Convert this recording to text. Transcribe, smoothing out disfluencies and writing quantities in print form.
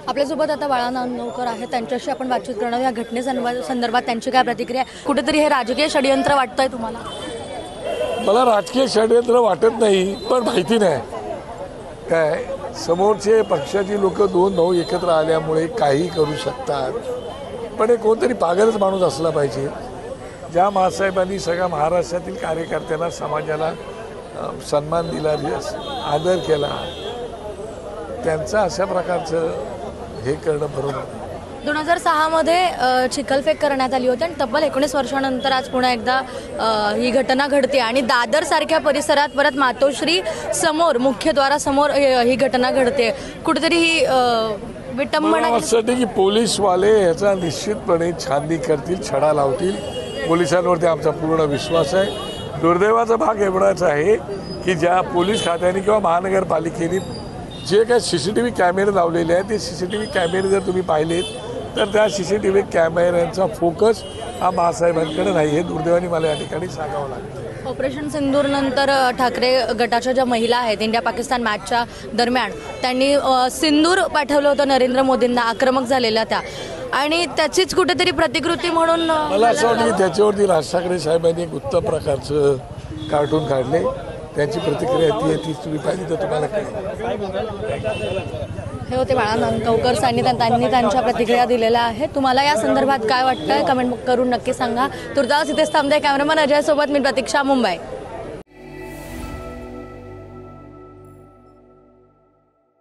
आपल्यासोबत आता बाळा नांदगावकर आहेत, त्यांच्याशी आपण बातचीत करणार या घटनेसंदर्भात त्यांची काय प्रतिक्रिया आहे? कुठेतरी हे राजकीय षडयंत्र वाटतंय तुम्हाला? मला राजकीय षडयंत्र वाटत नाही, पण माहिती नाही काय समोरचे पक्षाची लोक दोन भाऊ एकत्र आल्यामुळे काही करू शकतात, पण एक कोणतरी पागलच माणूस असला पाहिजे. ज्या महासाहेबांनी सगळ्या महाराष्ट्रातील कार्यकर्त्यांना समाजाला सन्मान दिला, आदर केला, त्यांचं अशा प्रकारचं हे करणं बरोबर नाही. 2006 मध्ये चिखलफेक करण्यात आली होती आणि तब्बल 19 वर्षानंतर आज पुन्हा एकदा ही घटना घडते आणि दादर सारख्या परिसरात परत मातोश्री समोर मुख्यद्वारासमोर ही घटना घडते. कुठेतरी ही विटंबना वाटते की पोलीसवाले याचा निश्चितपणे छाननी करतील, छडा लावतील. पोलिसांवरती आमचा पूर्ण विश्वास आहे. दुर्दैवाचा भाग एवढाच आहे की ज्या पोलीस खात्याने किंवा महानगरपालिकेने जे काही CCTV कॅमेरे लावलेले आहेत, ते CCTV कॅमेरे जर तुम्ही पाहिलेत तर त्या CCTV कॅमेऱ्यांचा फोकस हा महासाहेबांकडे नाही. हे दुर्दैवाने मला या ठिकाणी सांगावं लागतं. ऑपरेशन सिंदूर नंतर ठाकरे गटाच्या ज्या महिला आहेत इंडिया पाकिस्तान मॅचच्या दरम्यान त्यांनी सिंदूर पाठवलं होतं नरेंद्र मोदींना, आक्रमक झालेल्या त्या, आणि त्याचीच कुठेतरी प्रतिकृती म्हणून मला असं वाटतं की त्याच्यावरती राज ठाकरे साहेबांनी एक उत्तम प्रकारचं कार्टून काढले. त्यांची प्रतिक्रिया ती तुम्ही पाहिली तर तुम्हाला कळेल. हे होते बाळा नांदगावकर, त्यांनी त्यांच्या प्रतिक्रिया दिलेल्या आहेत. तुम्हाला या संदर्भात काय वाटतंय कमेंट करून नक्की सांगा. तुर्तास इथेच थांबते. कॅमेरामन अजय सोबत मी प्रतीक्षा, मुंबई.